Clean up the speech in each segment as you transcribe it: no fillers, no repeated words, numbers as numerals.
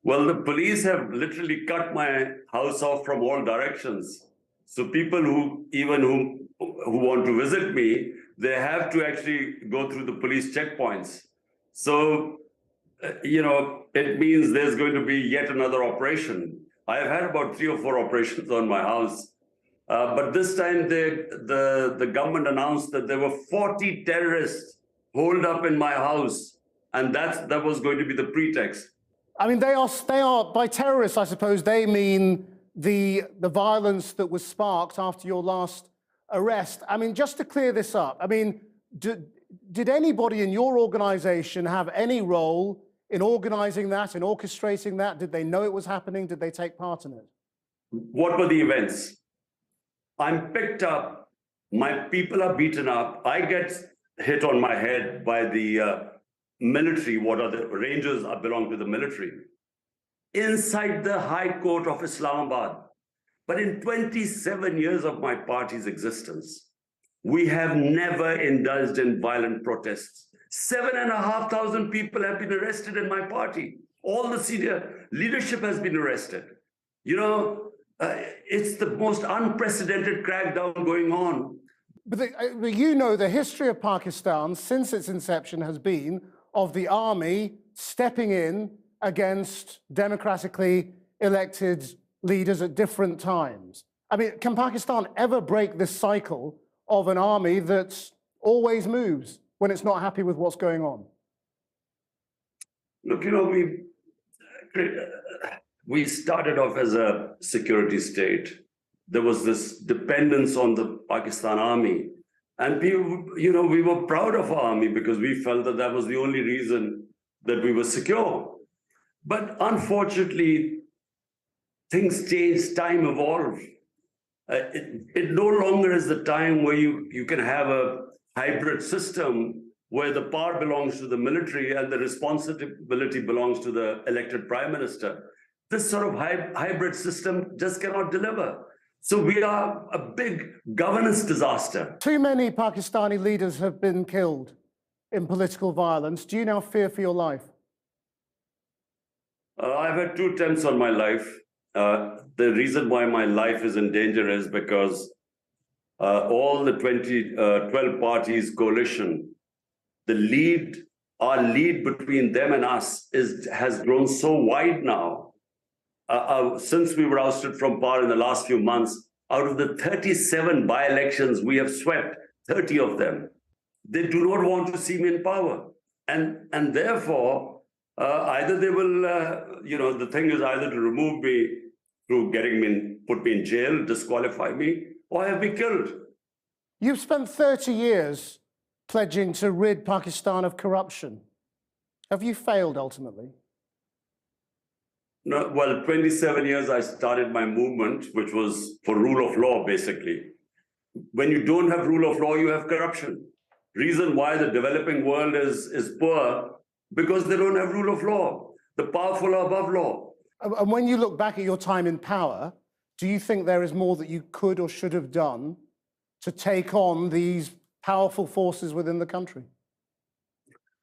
Well, the police have literally cut my house off from all directions. So people who want to visit me, they have to actually go through the police checkpoints. So, it means there's going to be yet another operation. I have had about 3 or 4 operations on my house. But this time the government announced that there were 40 terrorists holed up in my house. And that was going to be the pretext. I mean, they are by terrorists, I suppose they mean the violence that was sparked after your last arrest. I mean, just to clear this up, I mean, did anybody in your organization have any role in organizing that, in orchestrating that? Did they know it was happening? Did they take part in it? What were the events? I'm picked up, my people are beaten up, I get hit on my head by the military, what are the rangers belong to the military, inside the High Court of Islamabad. But in 27 years of my party's existence, we have never indulged in violent protests. 7,500 people have been arrested in my party. All the senior leadership has been arrested. It's the most unprecedented crackdown going on. But the history of Pakistan since its inception has been of the army stepping in against democratically elected leaders at different times. I mean, can Pakistan ever break this cycle of an army that always moves when it's not happy with what's going on? Look, we started off as a security state. There was this dependence on the Pakistan army. And we were proud of our army because we felt that that was the only reason that we were secure. But unfortunately, things change, time evolved. It no longer is the time where you can have a hybrid system where the power belongs to the military and the responsibility belongs to the elected prime minister. This sort of hybrid system just cannot deliver. So we are a big governance disaster. Too many Pakistani leaders have been killed in political violence. Do you now fear for your life? I've had 2 attempts on my life. The reason why my life is in danger is because all the 12 parties coalition, our lead between them and us has grown so wide now. Since we were ousted from power in the last few months, out of the 37 by-elections, we have swept 30 of them. They do not want to see me in power. And therefore, either they will, the thing is either to remove me through put me in jail, disqualify me, or have me killed. You've spent 30 years pledging to rid Pakistan of corruption. Have you failed ultimately? No, well, 27 years I started my movement, which was for rule of law, basically. When you don't have rule of law, you have corruption. Reason why the developing world is poor, because they don't have rule of law. The powerful are above law. And when you look back at your time in power, do you think there is more that you could or should have done to take on these powerful forces within the country?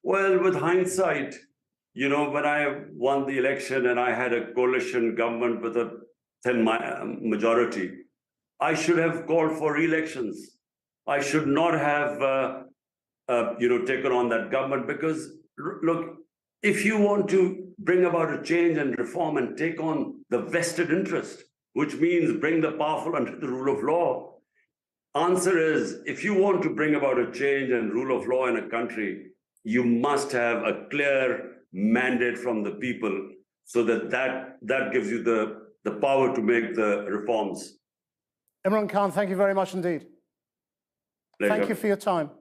Well, with hindsight, when I won the election and I had a coalition government with a thin majority, I should have called for re-elections. I should not have, taken on that government because, look, if you want to bring about a change and reform and take on the vested interest, which means bring the powerful under the rule of law, answer is, if you want to bring about a change and rule of law in a country, you must have a clear mandate from the people so that gives you the power to make the reforms. Imran Khan, thank you very much indeed. Pleasure. Thank you for your time.